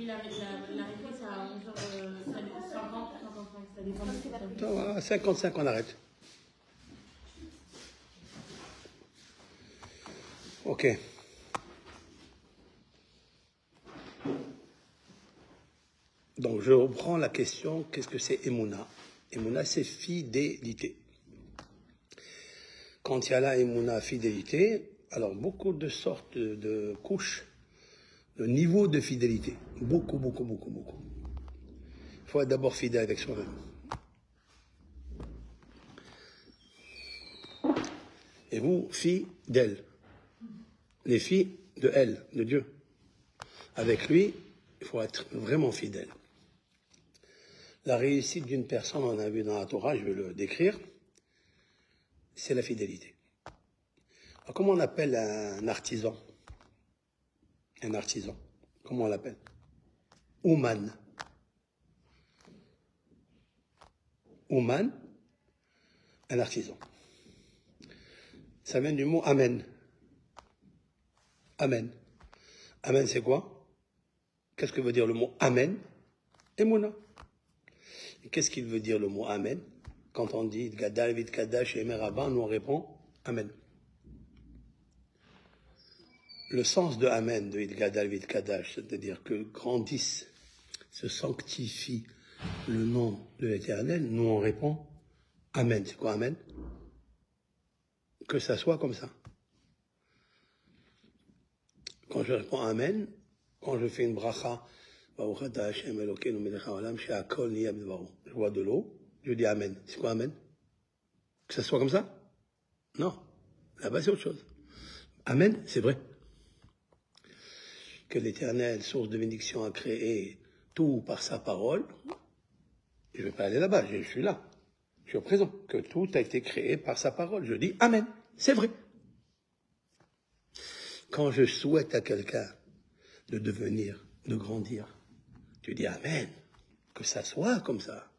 dit la réponse à 11h50 ou 55, ça dépend de Ça va, 55, on arrête. Ok. Donc, je reprends la question, qu'est-ce que c'est Emouna? Emouna, c'est fidélité. Quand il y a là Emouna, fidélité, alors beaucoup de sortes de couches, de niveaux de fidélité. Beaucoup. Il faut être d'abord fidèle avec soi-même. Et vous, filles d'elle. Les filles de elle, de Dieu. Avec lui, il faut être vraiment fidèle. La réussite d'une personne, on a vu dans la Torah, je vais le décrire, c'est la fidélité. Alors, comment on appelle un artisan? Un artisan, comment on l'appelle? Ouman. Ouman, un artisan. Ça vient du mot Amen. Amen. Amen, c'est quoi? Qu'est-ce que veut dire le mot Amen? Emouna. Et qu'est-ce qu'il veut dire le mot Amen? Quand on dit Gadal, Vid Kadash et Meraba, nous on répond Amen. Le sens de Amen, de Vid Gadal, Vid Kadash, c'est-à-dire que grandisse, se sanctifie le nom de l'Éternel, nous on répond Amen. C'est quoi Amen? Que ça soit comme ça. Quand je réponds Amen, quand je fais une bracha, je vois de l'eau, je dis Amen. C'est quoi Amen? Que ça soit comme ça? Non. Là-bas, c'est autre chose. Amen, c'est vrai. Que l'Éternel, source de bénédiction, a créé tout par sa parole. Je ne vais pas aller là-bas, je suis là. Je suis présent. Que tout a été créé par sa parole. Je dis Amen. C'est vrai. Quand je souhaite à quelqu'un de devenir, de grandir, je dis Amen. Que ça soit comme ça.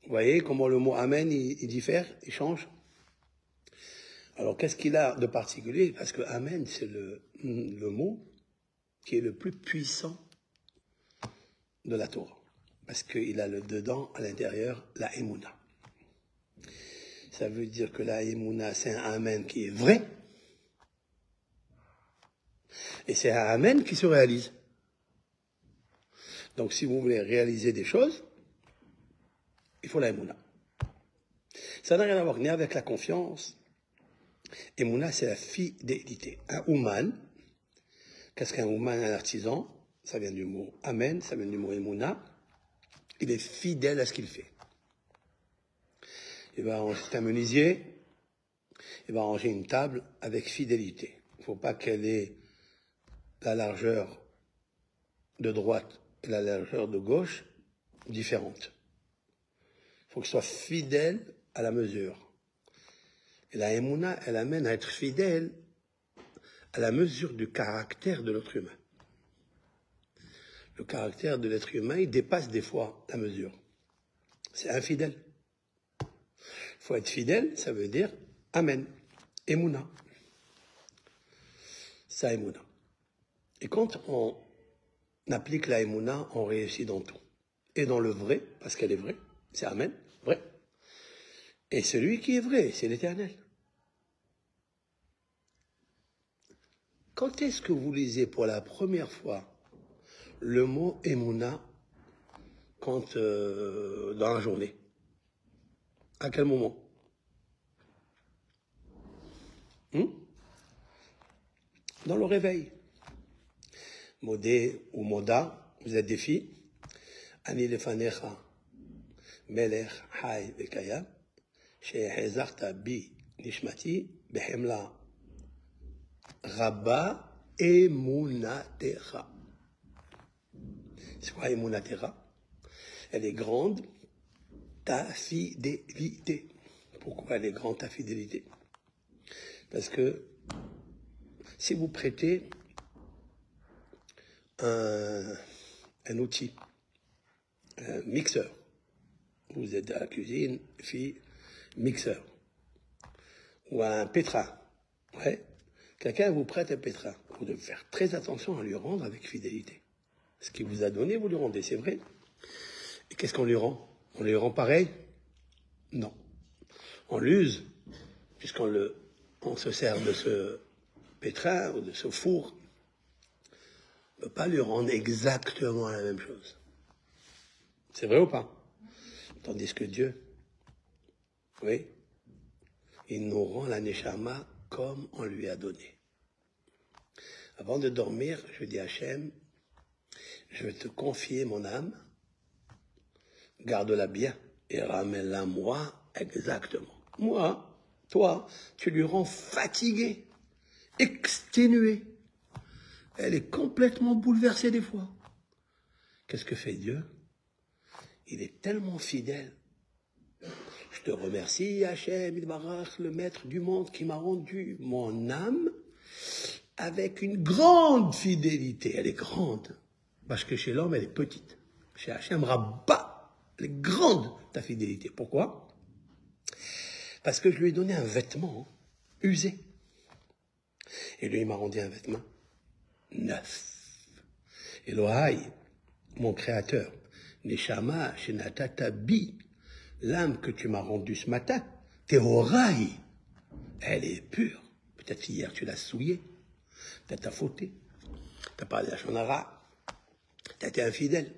Vous voyez comment le mot Amen, il diffère, il change? Alors, qu'est-ce qu'il a de particulier? Parce que Amen, c'est le mot qui est le plus puissant de la Torah. Parce qu'il a le dedans, à l'intérieur, la Emouna. Ça veut dire que la Emouna, c'est un Amen qui est vrai. Et c'est un Amen qui se réalise. Donc, si vous voulez réaliser des choses, il faut la Emouna. Ça n'a rien à voir ni avec la confiance. Emouna, c'est la fidélité. Un Ouman, qu'est-ce qu'un Ouman, un artisan? Ça vient du mot Amen, ça vient du mot Emouna. Il est fidèle à ce qu'il fait. C'est un menuisier, il va ranger une table avec fidélité. Il ne faut pas qu'elle ait la largeur de droite et la largeur de gauche différentes. Il faut qu'elle soit fidèle à la mesure. Et la Emouna, elle amène à être fidèle à la mesure du caractère de l'être humain. Le caractère de l'être humain, il dépasse des fois la mesure. C'est infidèle. Il faut être fidèle, ça veut dire Amen. Emouna. Ça, Emouna. Et quand on applique la Emouna, on réussit dans tout. Et dans le vrai, parce qu'elle est vraie, c'est Amen, vrai. Et celui qui est vrai, c'est l'Éternel. Quand est-ce que vous lisez pour la première fois le mot Emouna quand, dans la journée? À quel moment? Dans le réveil. Modé ou Moda, vous êtes des filles. Ani lefanecha, melech hay vekayam, shehezarta bi nishmati behemla rabba emunatecha. C'est quoi emunatecha? Elle est grande, ta fidélité. Pourquoi elle est grande, ta fidélité? Parce que si vous prêtez un outil, un mixeur, vous êtes à la cuisine, fille, mixeur, ou un pétrin, ouais, quelqu'un vous prête un pétrin, vous devez faire très attention à lui rendre avec fidélité. Ce qu'il vous a donné, vous lui rendez, c'est vrai. Et qu'est-ce qu'on lui rend? On lui rend pareil? Non. On l'use, on se sert de ce pétrin ou de ce four. On ne peut pas lui rendre exactement la même chose. C'est vrai ou pas? Tandis que Dieu, oui, il nous rend la neshama comme on lui a donné. Avant de dormir, je dis à Hachem, je vais te confier mon âme, garde-la bien et ramène-la moi exactement. Moi, toi, tu lui rends fatigué, exténué. Elle est complètement bouleversée des fois. Qu'est-ce que fait Dieu? Il est tellement fidèle. Je te remercie, Hachem, Idbarach, le maître du monde, qui m'a rendu mon âme avec une grande fidélité. Elle est grande. Parce que chez l'homme, elle est petite. Chez Hachem, Rabbah, elle est grande, ta fidélité. Pourquoi? Parce que je lui ai donné un vêtement usé. Et lui, il m'a rendu un vêtement neuf. Elohai, mon créateur, Neshama, Shenatata Bi, l'âme que tu m'as rendue ce matin, Tehorai, elle est pure. Peut-être hier tu l'as souillée, peut-être t'as fauté, t'as parlé la shonara, t'as été infidèle.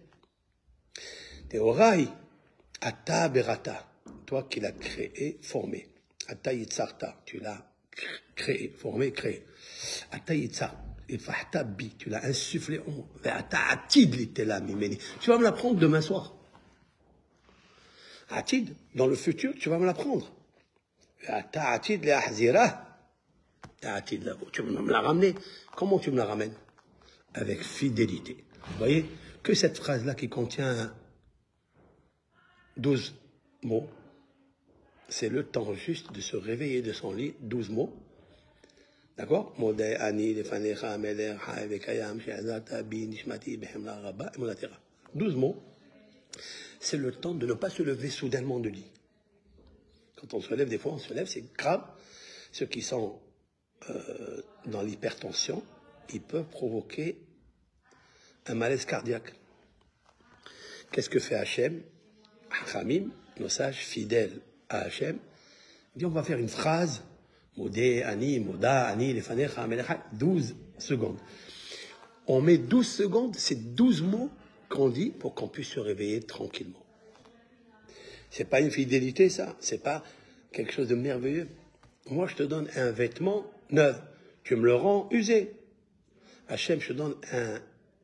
Tehorai, Ata Berata, toi qui l'as créé, formé. Ata Yitzarta, tu l'as créé, formé, créé. Ata Yitzar, Ifahta Bi, tu l'as insufflé en moi. Ata Atid litela mimeni. Tu vas me l'apprendre demain soir. Atid, dans le futur, tu vas me l'apprendre. Ata Atid le Ahzira. Atid là-haut, tu vas me la ramener. Comment tu me la ramènes? Avec fidélité. Vous voyez que cette phrase-là qui contient 12 mots, c'est le temps juste de se réveiller de son lit, 12 mots. D'accord? 12 mots. C'est le temps de ne pas se lever soudainement de lit. Quand on se lève, des fois, on se lève, c'est grave. Ceux qui sont dans l'hypertension, ils peuvent provoquer un malaise cardiaque. Qu'est-ce que fait Hachem? Hamim, nos sages fidèles à Hachem, dit on va faire une phrase, Modé, Ani, Moda, Ani, Lefanecha, Amelecha, 12 secondes. On met 12 secondes, c'est 12 mots qu'on dit pour qu'on puisse se réveiller tranquillement. C'est pas une fidélité, ça. C'est pas quelque chose de merveilleux. Moi, je te donne un vêtement neuf. Tu me le rends usé. Hachem, je te donne un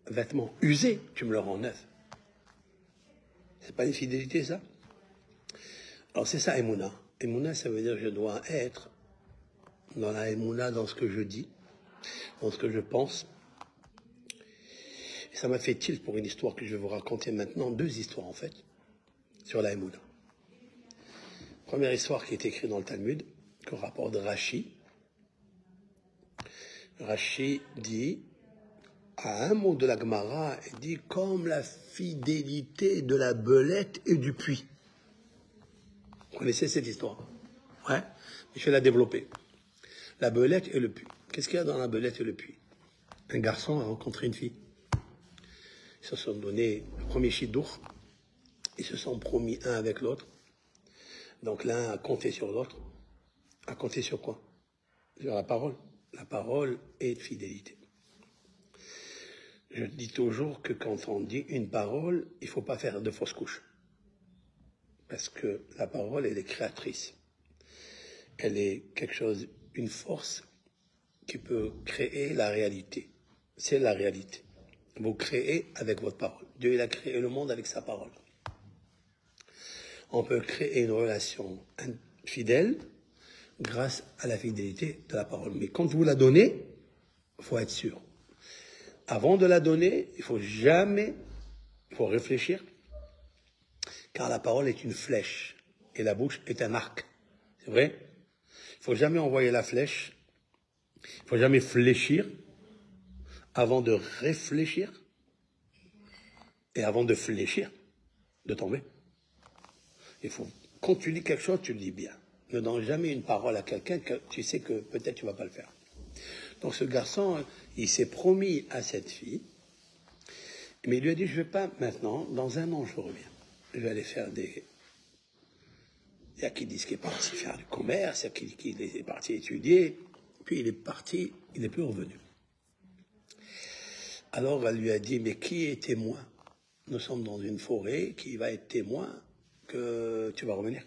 vêtement usé. Tu me le rends neuf. C'est pas une fidélité, ça? Alors, c'est ça, Emouna. Emouna, ça veut dire que je dois être dans la Emouna, dans ce que je dis, dans ce que je pense. Et ça m'a fait tilt pour une histoire que je vais vous raconter maintenant. 2 histoires, en fait, sur la Emouna. Première histoire qui est écrite dans le Talmud, qu'au rapport de Rashi. Rashi dit, à un mot de la Gemara, il dit comme la fidélité de la belette et du puits. Vous connaissez cette histoire? Ouais, je vais la développer. La belette et le puits. Qu'est-ce qu'il y a dans la belette et le puits? Un garçon a rencontré une fille. Ils se sont donné le premier chidour. Ils se sont promis un avec l'autre. Donc l'un a compté sur l'autre. A compté sur quoi? Sur la parole. La parole est de fidélité. Je dis toujours que quand on dit une parole, il ne faut pas faire de fausses couches. Parce que la parole, elle est créatrice. Elle est quelque chose, une force qui peut créer la réalité. C'est la réalité. Vous créez avec votre parole. Dieu, il a créé le monde avec sa parole. On peut créer une relation fidèle grâce à la fidélité de la parole. Mais quand vous la donnez, il faut être sûr. Avant de la donner, il faut réfléchir, car la parole est une flèche et la bouche est un arc. C'est vrai? Il ne faut jamais envoyer la flèche, il ne faut jamais fléchir avant de réfléchir et avant de fléchir, de tomber. Il faut, quand tu dis quelque chose, tu le dis bien. Ne donne jamais une parole à quelqu'un que tu sais que peut-être tu ne vas pas le faire. Donc ce garçon, il s'est promis à cette fille, Mais il lui a dit, je ne vais pas maintenant, dans un an je reviens. Je vais aller faire des... Il y a qui disent qu'il est parti faire du commerce, il y a qui est parti étudier, puis il est parti, il n'est plus revenu. Alors elle lui a dit, mais qui est témoin? Nous sommes dans une forêt, qui va être témoin que tu vas revenir?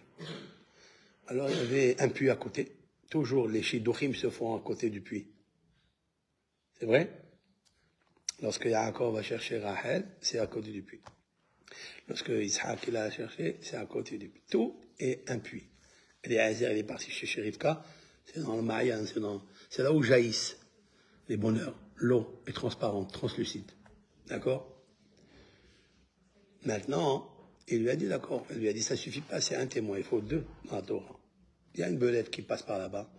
Alors il y avait un puits à côté. Toujours les shidduchim se font à côté du puits. C'est vrai? Lorsque Yaakov va chercher Rachel, c'est à côté du puits. Lorsque Isaac il a cherché, c'est à côté du puits. Tout est un puits. Eliezer, il est parti chez Rivka, c'est dans le Mayan, c'est là où jaillissent les bonheurs. L'eau est transparente, translucide. D'accord? Maintenant, il lui a dit d'accord. Il lui a dit ça suffit pas, c'est un témoin, il faut deux dans la Torah. Il y a une belette qui passe par là-bas.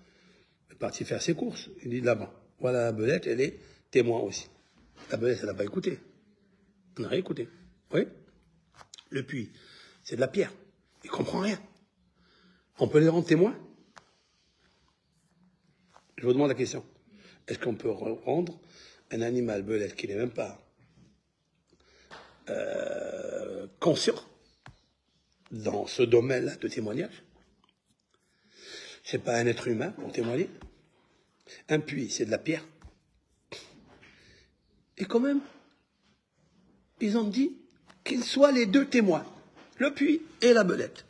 Il est parti faire ses courses. Il dit là-bas. Voilà la belette, elle est témoin aussi. La belette, elle n'a pas écouté. On n'a rien écouté. Oui? Le puits, c'est de la pierre. Il ne comprend rien. On peut les rendre témoins? Je vous demande la question. Est-ce qu'on peut rendre un animal belette qui n'est même pas conscient dans ce domaine-là de témoignage? C'est pas un être humain pour témoigner. Un puits, c'est de la pierre. Et quand même, ils ont dit qu'ils soient les deux témoins, le puits et la belette.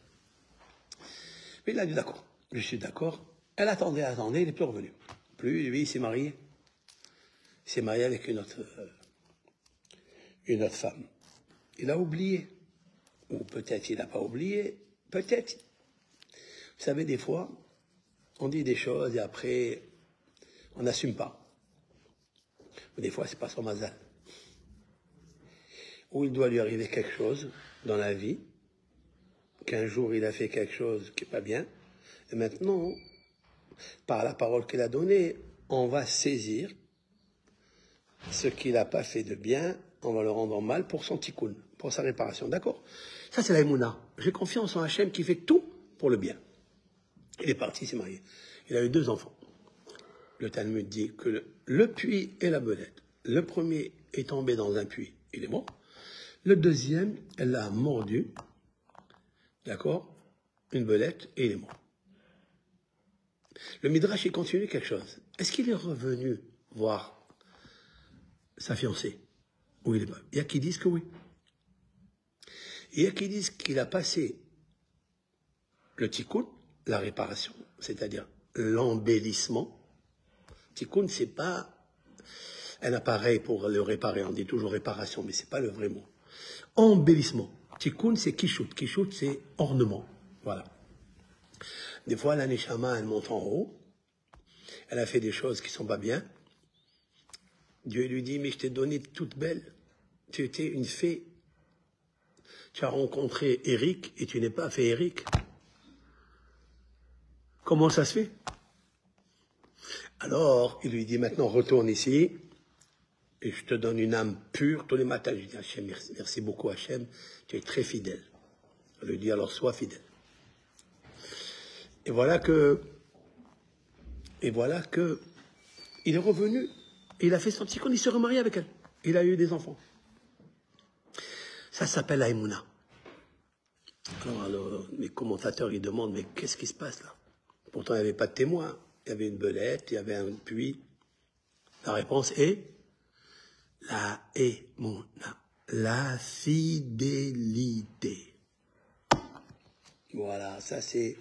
Mais il a dit d'accord, je suis d'accord. Elle attendait, il n'est plus revenu. Plus, lui, il s'est marié. Il s'est marié avec une autre femme. Il a oublié. Ou peut-être il n'a pas oublié. Peut-être. Vous savez, des fois, on dit des choses et après, on n'assume pas. Ou des fois, c'est pas son mazal. Ou il doit lui arriver quelque chose dans la vie, qu'un jour il a fait quelque chose qui n'est pas bien, et maintenant, par la parole qu'il a donnée, on va saisir ce qu'il n'a pas fait de bien, on va le rendre en mal pour son tikkun, pour sa réparation. D'accord? Ça, c'est la émouna. J'ai confiance en Hachem qui fait tout pour le bien. Il est parti, il s'est marié. Il a eu 2 enfants. Le Talmud dit que le puits et la belette, le premier est tombé dans un puits, il est mort. Le deuxième, elle l'a mordu, d'accord, une belette, et il est mort. Le Midrash, il continue quelque chose. Est-ce qu'il est revenu voir sa fiancée? Ou il est pas? Il y a qui disent que oui. Il y a qui disent qu'il a passé le tikkun, la réparation, c'est-à-dire l'embellissement. Tikkun, c'est pas un appareil pour le réparer. On dit toujours réparation, mais c'est pas le vrai mot. Embellissement. Tikkun, c'est kishut. Kishut, c'est ornement. Voilà. Des fois, la neshama, elle monte en haut. Elle a fait des choses qui sont pas bien. Dieu lui dit, mais je t'ai donné toute belle. Tu étais une fée. Tu as rencontré Eric et tu n'es pas fait Eric. Comment ça se fait? Alors, il lui dit, maintenant, retourne ici. Et je te donne une âme pure tous les matins. Je dis, Hachem, merci beaucoup, Hachem. Tu es très fidèle. Elle lui dit, alors, sois fidèle. Et voilà que, il est revenu. Et il a fait son tikkun, il s'est remarié avec elle. Il a eu des enfants. Ça s'appelle la Emouna. Alors, mes commentateurs, ils demandent, mais qu'est-ce qui se passe là? Pourtant, il n'y avait pas de témoin. Il y avait une belette, il y avait un puits. La réponse est la Emouna. La fidélité. Voilà, ça c'est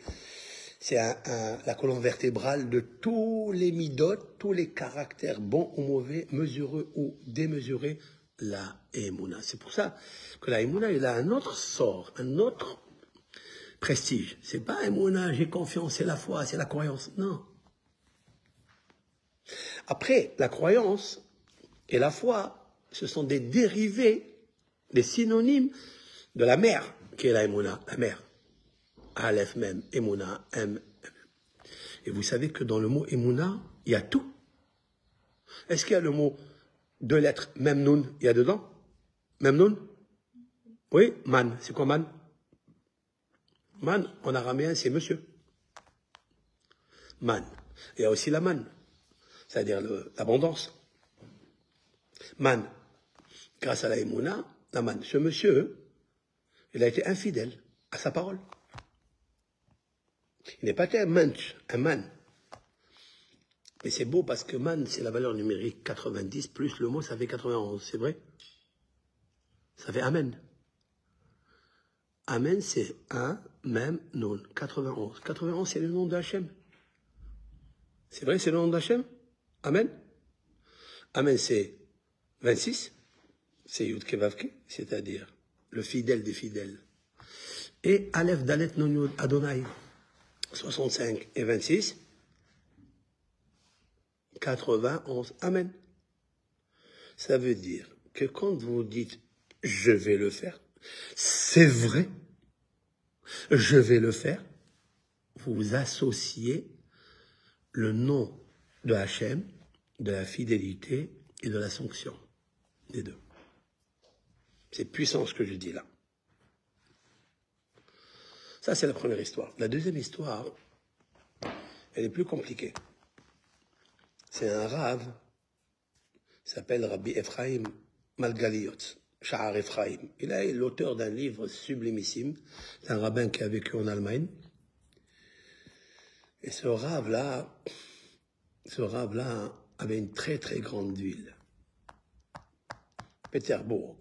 la colonne vertébrale de tous les midotes, tous les caractères bons ou mauvais, mesureux ou démesurés, la Emouna. C'est pour ça que la Emouna, il a un autre sort, un autre prestige. C'est pas Emouna, j'ai confiance, c'est la foi, c'est la croyance. Non. Après, la croyance et la foi, ce sont des dérivés, des synonymes de la mer, qui est la Emouna, la mer. Aleph même, Emouna, M. Et vous savez que dans le mot Emouna, il y a tout. Est-ce qu'il y a le mot 2 lettres, Memnoun, il y a dedans? Memnoun? Oui, man. C'est quoi man? Man, en araméen, c'est monsieur. Man. Il y a aussi la man, c'est-à-dire l'abondance. Man. grâce à la Emouna, Naman. Ce monsieur, il a été infidèle à sa parole. Il n'est pas un manch, un man. Mais c'est beau parce que man, c'est la valeur numérique 90, plus le mot, ça fait 91, c'est vrai? Ça fait amen. Amen, c'est un, même, non, 91. 91, c'est le nom d'Hachem. C'est vrai, c'est le nom d'Hachem? Amen. Amen, c'est 26. C'est Yud Kevavke, c'est-à-dire le fidèle des fidèles. Et Aleph Dalet Non Yud Adonai, 65 et 26. 91. Amen. Ça veut dire que quand vous dites « je vais le faire », c'est vrai, je vais le faire, vous associez le nom de Hachem, de la fidélité et de la sanction, les deux. C'est puissant ce que je dis là. Ça, c'est la première histoire. La deuxième histoire, elle est plus compliquée. C'est un rave, il s'appelle Rabbi Ephraim Malgaliot, Sha'ar Ephraim. Il est l'auteur d'un livre sublimissime. C'est un rabbin qui a vécu en Allemagne. Et ce rave-là avait une très très grande ville. Pétersbourg.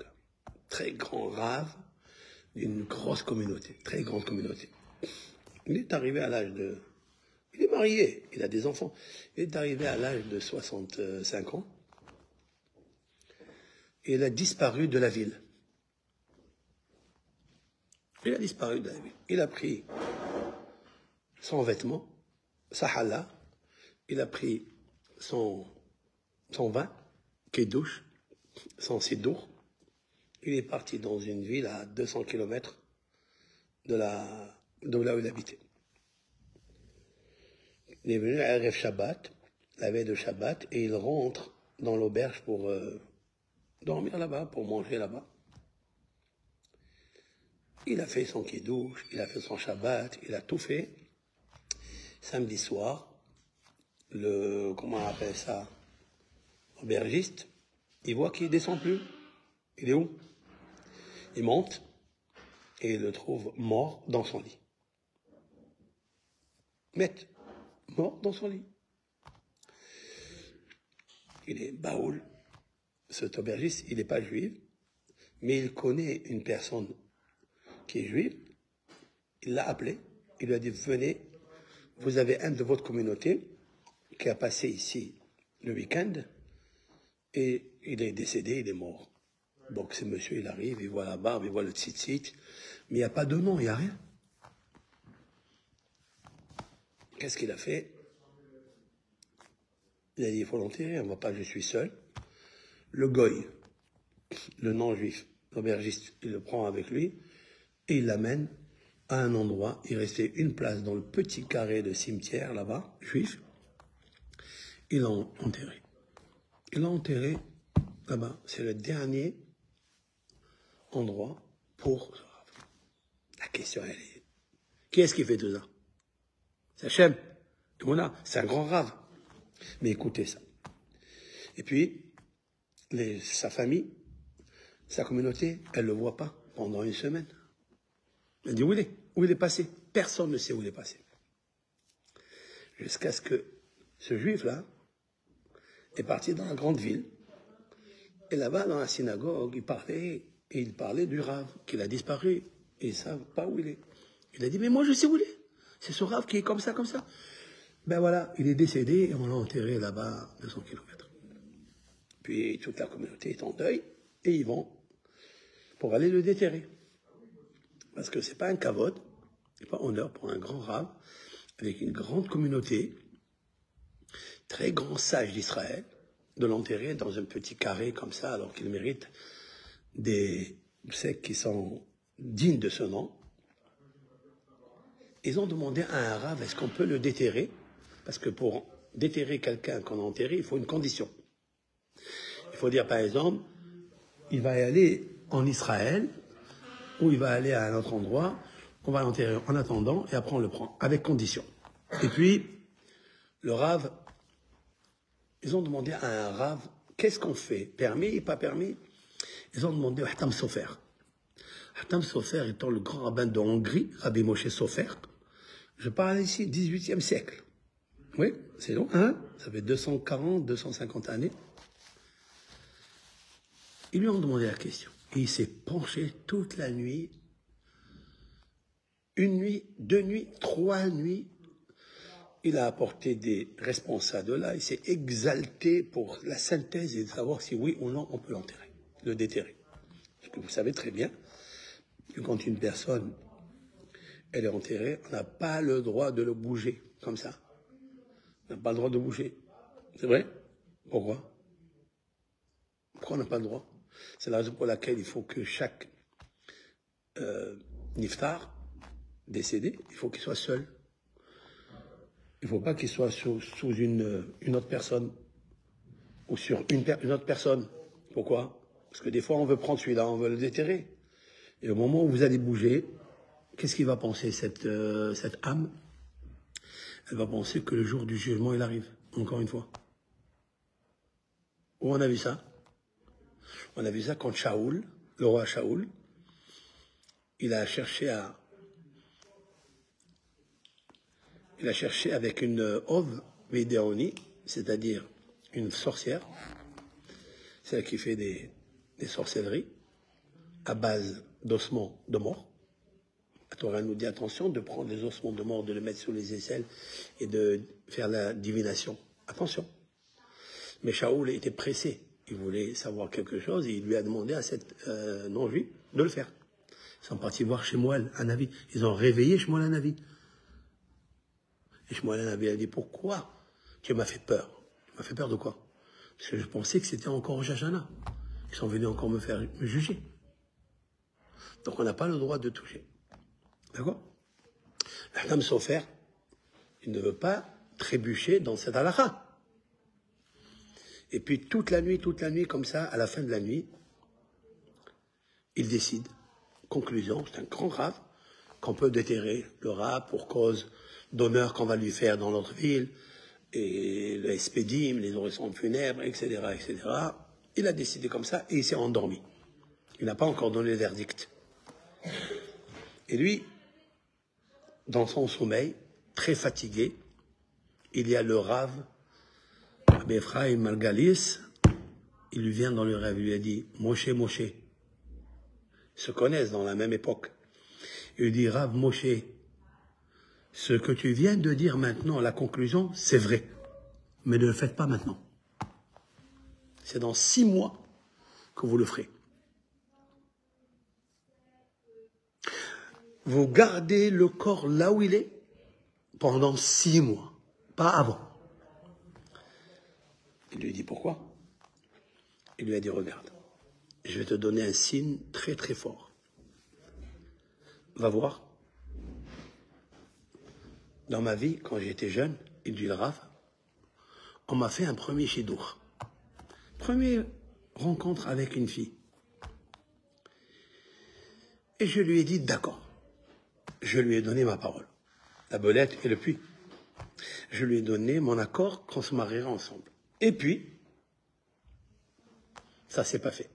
Très grand rave d'une grosse communauté, très grande communauté. Il est arrivé à l'âge de... Il est marié, il a des enfants. Il est arrivé à l'âge de 65 ans. Et il a disparu de la ville. Il a disparu de la ville. Il a pris son vêtement, sa hala, il a pris son vin, kédouche, son sidour. Il est parti dans une ville à 200 km de là où il habitait. Il est venu à Erev Shabbat, la veille de Shabbat, et il rentre dans l'auberge pour dormir là-bas, pour manger là-bas. Il a fait son kidouche, il a fait son Shabbat, il a tout fait. Samedi soir, comment on appelle ça, aubergiste, il voit qu'il ne descend plus. Il est où? Il monte et il le trouve mort dans son lit. Mort dans son lit. Il est baoul. Cet aubergiste, il n'est pas juif, mais il connaît une personne qui est juive. Il l'a appelé, il lui a dit, venez, vous avez un de votre communauté qui a passé ici le week-end et il est décédé, il est mort. Donc ce monsieur, il arrive, il voit la barbe, il voit le tzitzit, mais il n'y a pas de nom, il n'y a rien. Qu'est-ce qu'il a fait? Il a dit, il faut l'enterrer, on ne va pas, je suis seul. Le goy, le non-juif, l'aubergiste, il le prend avec lui et il l'amène à un endroit. Il restait une place dans le petit carré de cimetière là-bas, juif. Il l'a enterré. Il l'a enterré là-bas. C'est le dernier endroit pour... La question, elle est... Qui est-ce qui fait tout ça? C'est Hachem. C'est un grand rave. Mais écoutez ça. Et puis, sa famille, sa communauté, elle ne le voit pas pendant une semaine. Elle dit où il est? Où il est passé? Personne ne sait où il est passé. Jusqu'à ce que ce juif-là est parti dans la grande ville. Et là-bas, dans la synagogue, il parlait du rave, qu'il a disparu. Et ils ne savent pas où il est. Il a dit, mais moi je sais où il est. C'est ce rave qui est comme ça, comme ça. Ben voilà, il est décédé et on l'a enterré là-bas, 200 km. Puis toute la communauté est en deuil et ils vont pour aller le déterrer. Parce que c'est pas un kavod, c'est pas honneur pour un grand rave avec une grande communauté, très grand sage d'Israël, de l'enterrer dans un petit carré comme ça, alors qu'il mérite des obsèques qui sont dignes de ce nom. Ils ont demandé à un rave, est-ce qu'on peut le déterrer? Parce que pour déterrer quelqu'un qu'on a enterré, il faut une condition. Il faut dire, par exemple, il va y aller en Israël, ou il va aller à un autre endroit, on va l'enterrer en attendant, et après on le prend, avec condition. Et puis, le rave, ils ont demandé à un rave, qu'est-ce qu'on fait? Permis, pas permis? Ils ont demandé à Hatam Sofer. Hatam Sofer étant le grand rabbin de Hongrie, Rabbi Moshe Sofer. Je parle ici, 18e siècle. Oui, c'est long, hein? Ça fait 240, 250 années. Ils lui ont demandé la question. Et il s'est penché toute la nuit. Une nuit, 2 nuits, 3 nuits. Il a apporté des responsables de là. Il s'est exalté pour la synthèse et de savoir si oui ou non on peut l'enterrer, le déterrer. Parce que vous savez très bien que quand une personne elle est enterrée, on n'a pas le droit de le bouger comme ça. On n'a pas le droit de bouger. C'est vrai? Pourquoi? Pourquoi on n'a pas le droit? C'est la raison pour laquelle il faut que chaque niftar décédé, il faut qu'il soit seul. Il ne faut pas qu'il soit sous une autre personne ou sur une autre personne. Pourquoi? Parce que des fois, on veut prendre celui-là, on veut le déterrer. Et au moment où vous allez bouger, qu'est-ce qu'il va penser, cette âme? Elle va penser que le jour du jugement, il arrive, encore une fois. Où on a vu ça? On a vu ça quand Shaoul, le roi Shaoul, il a cherché avec une Ov Vidéoni, c'est-à-dire une sorcière, celle qui fait des sorcelleries, à base d'ossements de mort. La Torah nous dit attention de prendre les ossements de mort, de les mettre sous les aisselles et de faire la divination. Attention. Mais Shaoul était pressé. Il voulait savoir quelque chose et il lui a demandé à cette non-juive de le faire. Ils sont partis voir Shmuel Hanavi. Ils ont réveillé Shmuel Hanavi. Et Shmuel Hanavi a dit, pourquoi tu m'as fait peur? Tu m'as fait peur de quoi? Parce que je pensais que c'était encore Rosh Hashanah. Ils sont venus encore me juger. Donc on n'a pas le droit de toucher. D'accord? Hatam Sofer, il ne veut pas trébucher dans cette halakha. Et puis toute la nuit, comme ça, à la fin de la nuit, il décide. Conclusion, c'est un grand rave qu'on peut déterrer le rave pour cause d'honneur qu'on va lui faire dans notre ville, et le espédim, les oraisons funèbres, etc., etc. Il a décidé comme ça et il s'est endormi. Il n'a pas encore donné le verdict. Et lui, dans son sommeil, très fatigué, il y a le rave, Rabbi Ephraim Margalis, il lui vient dans le rêve, il lui a dit, Moshe, Moshe. Ils se connaissent dans la même époque. Il lui dit, Rav Moshe, ce que tu viens de dire maintenant, la conclusion, c'est vrai. Mais ne le faites pas maintenant. C'est dans 6 mois que vous le ferez. Vous gardez le corps là où il est pendant 6 mois, pas avant. Il lui dit pourquoi? Il lui a dit, regarde, je vais te donner un signe très très fort. Va voir. Dans ma vie, quand j'étais jeune, il dit le Rav, on m'a fait un premier chidour. Première rencontre avec une fille. Et je lui ai dit d'accord. Je lui ai donné ma parole. La belette et le puits. Je lui ai donné mon accord qu'on se marierait ensemble. Et puis, ça s'est pas fait.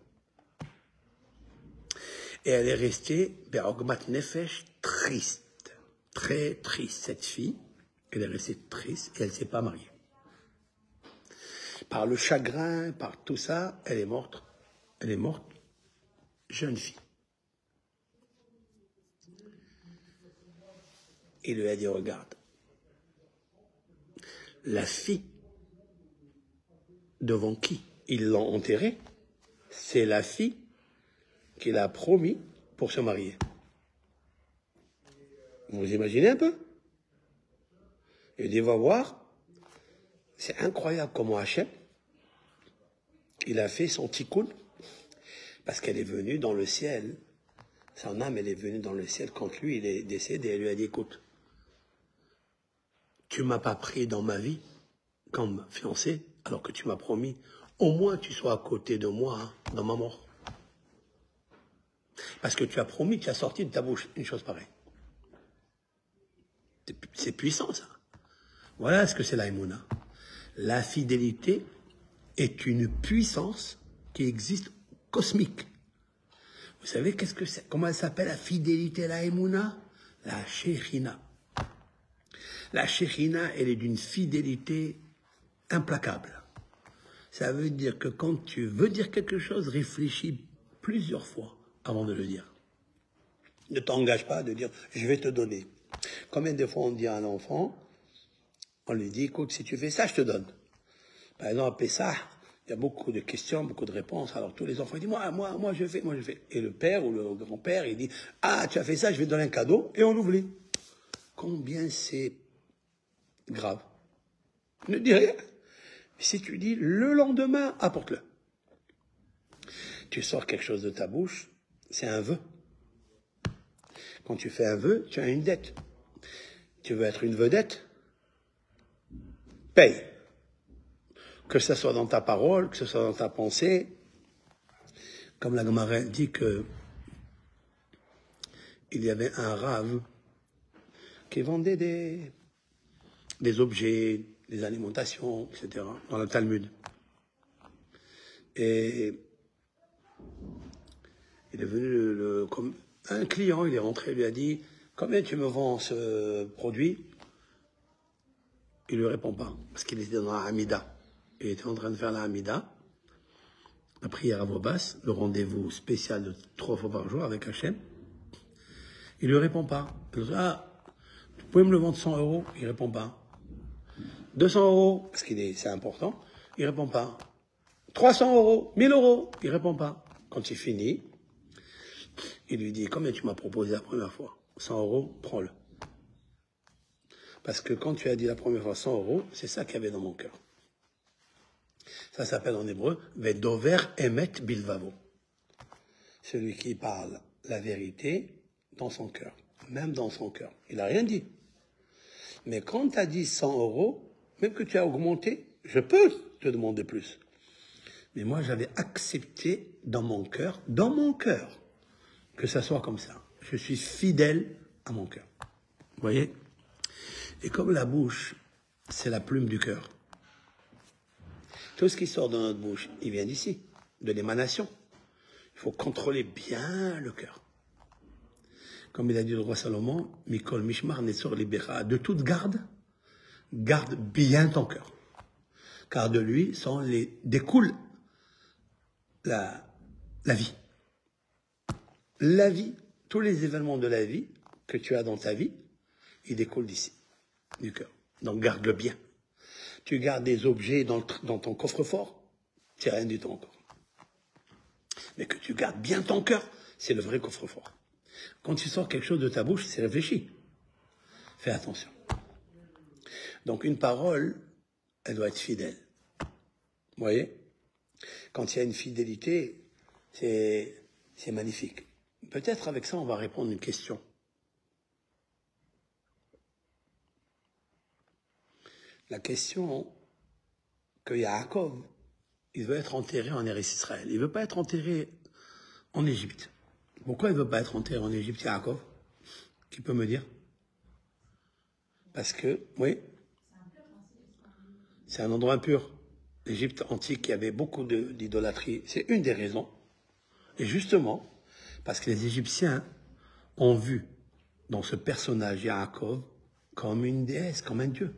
Et elle est restée, Be'ogmat Nefesh, triste. Très triste, cette fille. Elle est restée triste et elle ne s'est pas mariée. Par le chagrin, par tout ça, elle est morte. Elle est morte, jeune fille. Il lui a dit, regarde, la fille devant qui ils l'ont enterrée, c'est la fille qu'il a promis pour se marier. Vous imaginez un peu? Il dit, va voir, c'est incroyable comment Hachem, il a fait son tikkun, parce qu'elle est venue dans le ciel, son âme, elle est venue dans le ciel quand lui, il est décédé, elle lui a dit, écoute, tu m'as pas pris dans ma vie comme fiancé, alors que tu m'as promis, au moins tu sois à côté de moi, hein, dans ma mort. Parce que tu as promis, tu as sorti de ta bouche une chose pareille. C'est puissant, ça. Voilà ce que c'est la Emouna. La fidélité est une puissance qui existe cosmique. Vous savez qu'est-ce que c'est? Comment elle s'appelle la fidélité, la émouna? La Shekhinah. La Shekhinah, elle est d'une fidélité implacable. Ça veut dire que quand tu veux dire quelque chose, réfléchis plusieurs fois avant de le dire. Ne t'engage pas de dire « je vais te donner ». Combien de fois on dit à un enfant, on lui dit « écoute, si tu fais ça, je te donne ». Par exemple, à Pessah, il y a beaucoup de questions, beaucoup de réponses. Alors tous les enfants disent « moi je fais, moi je fais ». Et le père ou le grand-père, il dit « ah, tu as fait ça, je vais te donner un cadeau ». Et on oublie. Combien c'est grave. Ne dis rien. Si tu dis le lendemain, apporte-le. Tu sors quelque chose de ta bouche, c'est un vœu. Quand tu fais un vœu, tu as une dette. Tu veux être une vedette, paye. Que ce soit dans ta parole, que ce soit dans ta pensée. Comme la Gemara dit que il y avait un rave qui vendait des objets, des alimentations, etc., dans le Talmud. Et il est venu, comme un client, il est rentré, il lui a dit « combien tu me vends ce produit ?» Il ne lui répond pas, parce qu'il était dans la Hamida. Il était en train de faire la Hamida, la prière à voix basse, le rendez-vous spécial de 3 fois par jour avec Hachem. Il ne lui répond pas. Il dit « ah, vous pouvez me le vendre 100 €? Il ne répond pas. 200 €, parce que c'est important, il ne répond pas. 300 €, 1000 €, il ne répond pas. Quand il finit, il lui dit, combien tu m'as proposé la première fois? 100 €, prends-le. Parce que quand tu as dit la première fois 100 €, c'est ça qu'il y avait dans mon cœur. Ça s'appelle en hébreu, Vedover emet bilvavo. Celui qui parle la vérité dans son cœur, même dans son cœur. Il n'a rien dit. Mais quand tu as dit 100 €, même que tu as augmenté, je peux te demander plus. Mais moi, j'avais accepté dans mon cœur, que ça soit comme ça. Je suis fidèle à mon cœur. Vous voyez? Et comme la bouche, c'est la plume du cœur. Tout ce qui sort de notre bouche, il vient d'ici, de l'émanation. Il faut contrôler bien le cœur. Comme il a dit le roi Salomon, Mikol Mishmar Netzor Libera, de toute garde, garde bien ton cœur. Car de lui découle la vie. La vie, tous les événements de la vie que tu as dans ta vie, ils découlent d'ici, du cœur. Donc garde-le bien. Tu gardes des objets dans ton coffre-fort, c'est rien du tout encore. Mais que tu gardes bien ton cœur, c'est le vrai coffre-fort. Quand tu sors quelque chose de ta bouche, c'est réfléchi. Fais attention. Donc une parole, elle doit être fidèle. Vous voyez? Quand il y a une fidélité, c'est magnifique. Peut-être avec ça, on va répondre à une question. La question que Yaakov, il veut être enterré en Eretz Israël. Il ne veut pas être enterré en Égypte. Pourquoi il ne veut pas être enterré en Égypte, Yaakov? Qui peut me dire? Parce que, oui, c'est un endroit impur. L'Égypte antique, il y avait beaucoup d'idolâtrie. C'est une des raisons. Et justement, parce que les Égyptiens ont vu dans ce personnage Yaakov comme une déesse, comme un dieu.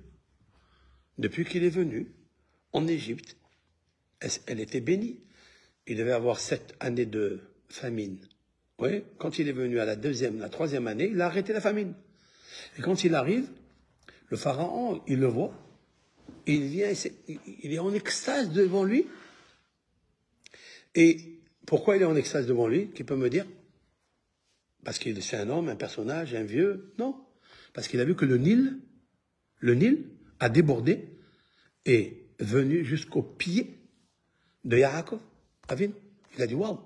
Depuis qu'il est venu en Égypte, elle était bénie. Il devait avoir 7 années de famine. Oui, quand il est venu à la 3e année, il a arrêté la famine. Et quand il arrive, le pharaon, il le voit, il vient, il est en extase devant lui. Et pourquoi il est en extase devant lui? Qui peut me dire? Parce qu'il c'est un homme, un personnage, un vieux? Non. Parce qu'il a vu que le Nil a débordé et venu jusqu'au pied de Yaakov. Avin. Il a dit, waouh,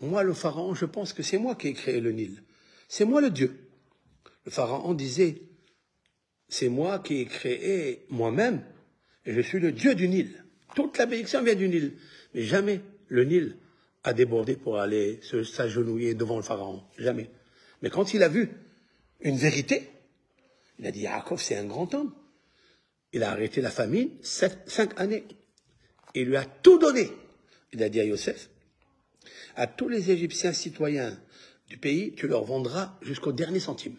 moi le pharaon, je pense que c'est moi qui ai créé le Nil. C'est moi le Dieu. Le pharaon disait, c'est moi qui ai créé moi-même et je suis le Dieu du Nil. Toute la bénédiction vient du Nil. Mais jamais le Nil a débordé pour aller s'agenouiller devant le pharaon. Jamais. Mais quand il a vu une vérité, il a dit, Yaakov, c'est un grand homme. Il a arrêté la famine 5 années. Il lui a tout donné. Il a dit à Yosef, à tous les Égyptiens citoyens du pays, tu leur vendras jusqu'au dernier centime.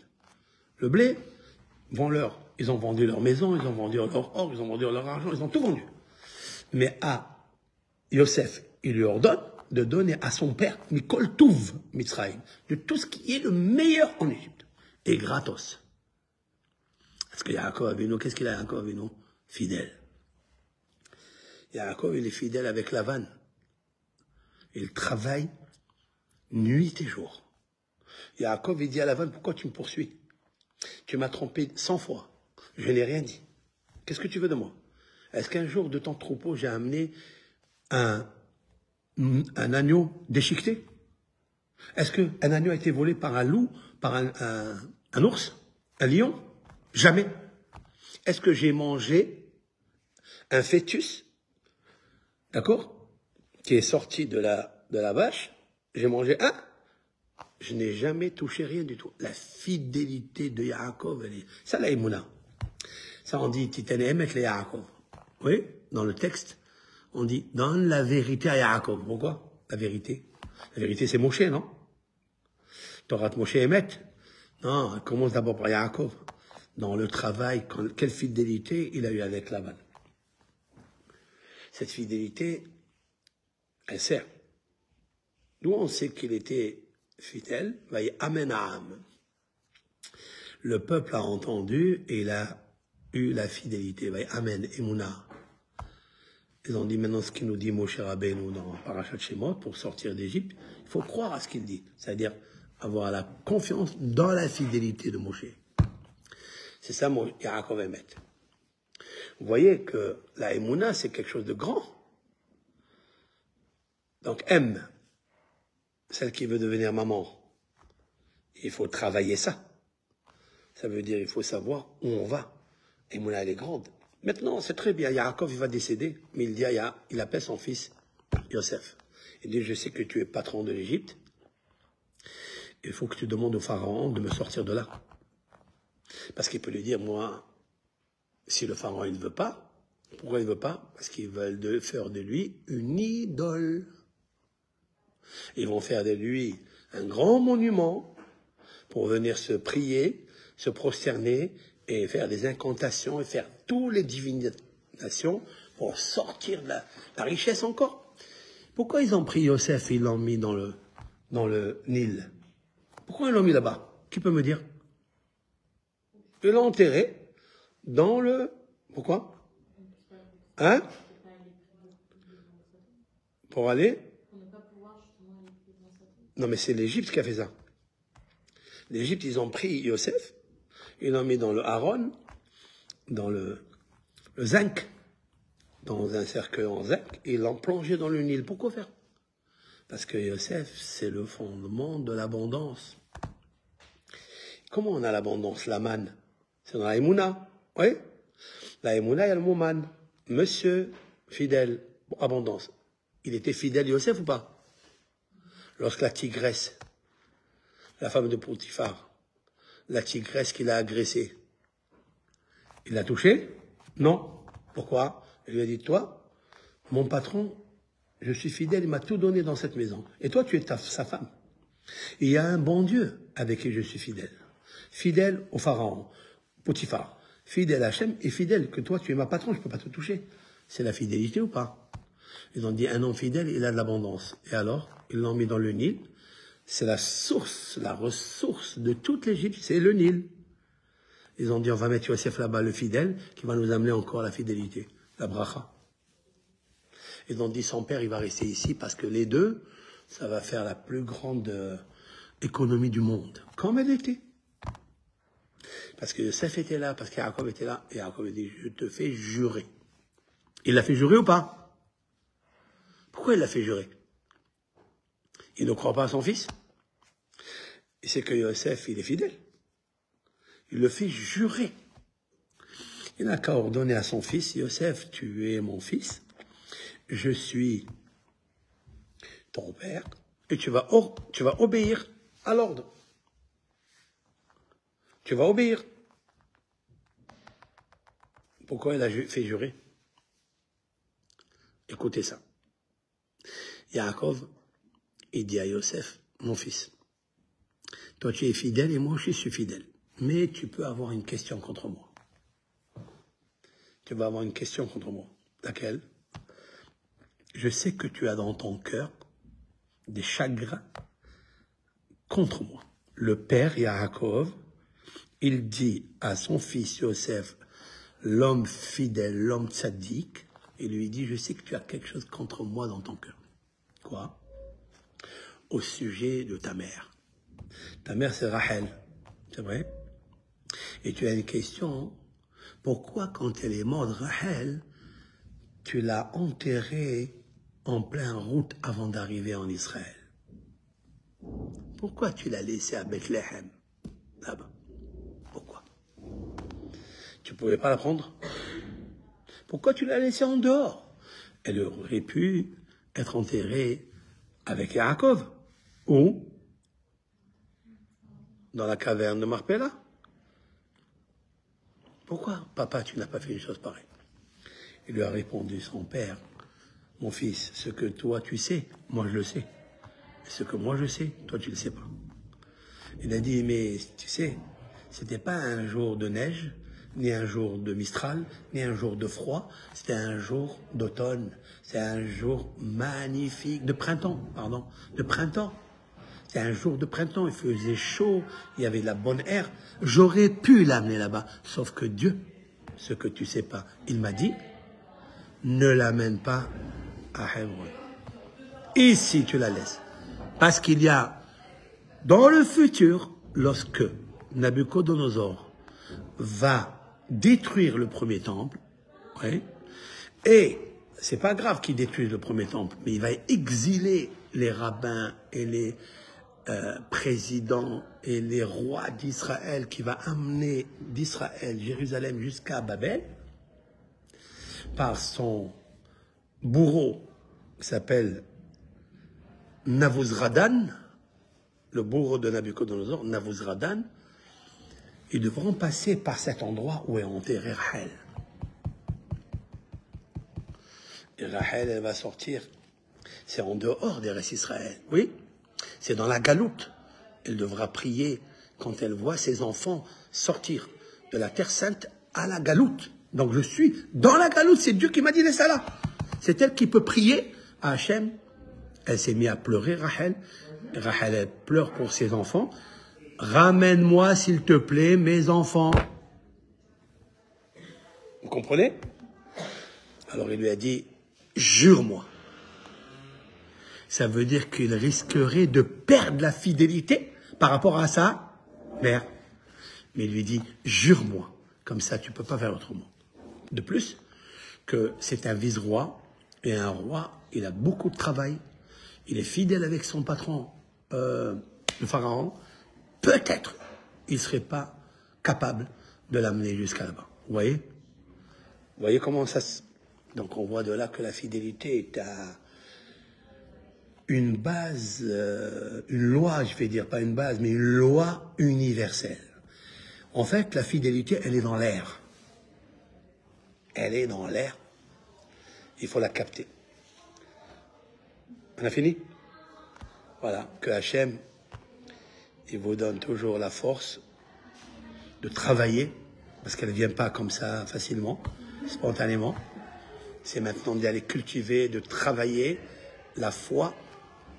Le blé, vends-leur. Ils ont vendu leur maison, ils ont vendu leur or, ils ont vendu leur argent, ils ont tout vendu. Mais à Yosef, il lui ordonne de donner à son père, Mikol Touv Mitzrayim, de tout ce qui est le meilleur en Égypte. Et gratos. Parce que Yaakov Avinu, qu'est-ce qu'il a Yaakov Avinu? Fidèle. Yaakov, il est fidèle avec Lavan. Il travaille nuit et jour. Yaakov, il dit à Lavan, pourquoi tu me poursuis? Tu m'as trompé 100 fois. Je n'ai rien dit. Qu'est-ce que tu veux de moi? Est-ce qu'un jour, de ton troupeau, j'ai amené un agneau déchiqueté? Est-ce qu'un agneau a été volé par un loup, par un ours, un lion? Jamais. Est-ce que j'ai mangé un fœtus, d'accord, qui est sorti de la vache? J'ai mangé un? Je n'ai jamais touché rien du tout. La fidélité de Yaakov, elle est... Ça, la Emouna. Ça, on dit, Titane Emet le Yaakov. Oui, dans le texte, on dit, donne la vérité à Yaakov. Pourquoi? La vérité. La vérité, c'est Moshe, non? Torah Moshe Emet. Non, elle commence d'abord par Yaakov. Dans le travail, quelle fidélité il a eu avec Laban. Cette fidélité, elle sert. D'où on sait qu'il était fidèle, amen à âme. Le peuple a entendu et il a eu la fidélité. Amen, Emouna. Ils ont dit maintenant ce qu'il nous dit Moshe Rabbeinu dans Parashat Shemot pour sortir d'Égypte. Il faut croire à ce qu'il dit, c'est-à-dire avoir la confiance dans la fidélité de Moshe. C'est ça, Yaakov Emet. Vous voyez que la Emouna, c'est quelque chose de grand. Donc, M, celle qui veut devenir maman, il faut travailler ça. Ça veut dire il faut savoir où on va. Emouna, elle est grande. Maintenant, c'est très bien, Yaakov, il va décéder, mais il dit il appelle son fils, Yosef. Il dit, je sais que tu es patron de l'Égypte, il faut que tu demandes au pharaon de me sortir de là. Parce qu'il peut lui dire, moi, si le pharaon il ne veut pas, pourquoi il ne veut pas? Parce qu'ils veulent faire de lui une idole. Ils vont faire de lui un grand monument pour venir se prier, se prosterner et faire des incantations et faire toutes les divinations pour sortir de la richesse encore. Pourquoi ils ont pris Yosef et ils l'ont mis dans le Nil? Pourquoi ils l'ont mis là-bas? Qui peut me dire? Ils l'ont enterré dans le... Pourquoi? Hein? Pour aller? Non, mais c'est l'Égypte qui a fait ça. L'Égypte, ils ont pris Yosef, ils l'ont mis dans le Aaron, dans le zinc, dans un cercueil en zinc, et ils l'ont plongé dans le Nil. Pourquoi faire? Parce que Yosef, c'est le fondement de l'abondance. Comment on a l'abondance? La manne. C'est dans la Emouna. Oui? La Emouna, il y a le mot man. Monsieur, fidèle, abondance. Il était fidèle, Yosef, ou pas? Lorsque la tigresse, la femme de Potiphar, la tigresse qui l'a agressé, il l'a touché? Non. Pourquoi? Il lui a dit, toi, mon patron, je suis fidèle, il m'a tout donné dans cette maison. Et toi, tu es sa femme. Et il y a un bon Dieu avec qui je suis fidèle. Fidèle au pharaon, Potiphar. Fidèle à Hachem et fidèle que toi, tu es ma patron, je ne peux pas te toucher. C'est la fidélité ou pas? Ils ont dit, un homme fidèle, il a de l'abondance. Et alors, ils l'ont mis dans le Nil. C'est la source, la ressource de toute l'Égypte, c'est le Nil. Ils ont dit, on va mettre Yosef là-bas, le fidèle, qui va nous amener encore la fidélité, la bracha. Ils ont dit, son père, il va rester ici parce que les deux, ça va faire la plus grande économie du monde. Comme elle était. Parce que Yosef était là, parce qu'Yaakov était là, et Yaakov a dit, je te fais jurer. Il l'a fait jurer ou pas? Pourquoi il l'a fait jurer? Il ne croit pas à son fils. Et c'est que Yosef, il est fidèle. Il le fait jurer. Il n'a qu'à ordonner à son fils, Yosef, tu es mon fils, je suis ton père, et tu vas obéir à l'ordre. Tu vas obéir. Pourquoi il a fait jurer? Écoutez ça. Yaakov, il dit à Yosef, mon fils, toi tu es fidèle et moi je suis fidèle. Mais tu peux avoir une question contre moi. Tu vas avoir une question contre moi. Laquelle? Je sais que tu as dans ton cœur des chagrins contre moi. Le père Yaakov, il dit à son fils Yosef, l'homme fidèle, l'homme tzaddik, il lui dit, je sais que tu as quelque chose contre moi dans ton cœur. Quoi? Au sujet de ta mère. Ta mère, c'est Rachel. C'est vrai? Et tu as une question. Pourquoi, quand elle est morte, Rachel, tu l'as enterrée en pleine route avant d'arriver en Israël? Pourquoi tu l'as laissée à Bethléem, là-bas? Pourquoi? Tu ne pouvais pas la prendre? Pourquoi tu l'as laissée en dehors? Elle aurait pu être enterrée avec Yaakov. Ou dans la caverne de Marpella. Pourquoi, papa, tu n'as pas fait une chose pareille? Il lui a répondu, son père, mon fils, ce que toi tu sais, moi je le sais. Et ce que moi je sais, toi tu ne le sais pas. Il a dit, mais tu sais, c'était pas un jour de neige, ni un jour de Mistral, ni un jour de froid, c'était un jour d'automne, c'est un jour magnifique, de printemps, pardon, de printemps. C'est un jour de printemps, il faisait chaud, il y avait de la bonne air. J'aurais pu l'amener là-bas, sauf que Dieu, ce que tu sais pas, il m'a dit, ne l'amène pas à Hebron. Ici, tu la laisses. Parce qu'il y a, dans le futur, lorsque Nabucodonosor va détruire le premier temple, oui, et c'est pas grave qu'il détruise le premier temple, mais il va exiler les rabbins et les présidents et les rois d'Israël, qui va amener d'Israël, Jérusalem jusqu'à Babel, par son bourreau qui s'appelle Nabuzradan, le bourreau de Nabucodonosor, Nabuzradan. Ils devront passer par cet endroit où est enterré Rachel. Et Rachel, elle va sortir. C'est en dehors des restes Israël. Oui, c'est dans la galoute. Elle devra prier quand elle voit ses enfants sortir de la Terre Sainte à la galoute. Donc je suis dans la galoute. C'est Dieu qui m'a dit laisse ça là. C'est elle qui peut prier à Hachem. Elle s'est mise à pleurer, Rachel. Rachel, elle pleure pour ses enfants. Ramène-moi, s'il te plaît, mes enfants. Vous comprenez? Alors il lui a dit, jure-moi. Ça veut dire qu'il risquerait de perdre la fidélité par rapport à sa mère. Mais il lui dit, jure-moi. Comme ça, tu ne peux pas faire autrement. De plus, que c'est un vice-roi, et un roi, il a beaucoup de travail. Il est fidèle avec son patron, le pharaon. Peut-être, il ne serait pas capable de l'amener jusqu'à là-bas. Vous voyez? Vous voyez comment ça se... Donc on voit de là que la fidélité est à une base, une loi, je vais dire, pas une base, mais une loi universelle. En fait, la fidélité, elle est dans l'air. Elle est dans l'air. Il faut la capter. On a fini? Voilà, que Hachem, il vous donne toujours la force de travailler, parce qu'elle ne vient pas comme ça facilement, spontanément. C'est maintenant d'y aller cultiver, de travailler la foi,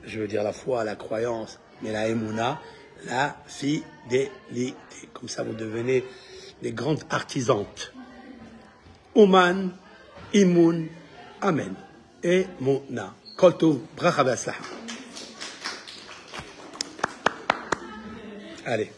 je veux dire la foi, la croyance, mais la émouna, la fidélité. Comme ça, vous devenez des grandes artisantes. Ouman, Imoun, Amen. Emouna. Kol tov, bracha v'atzlacha. Allez.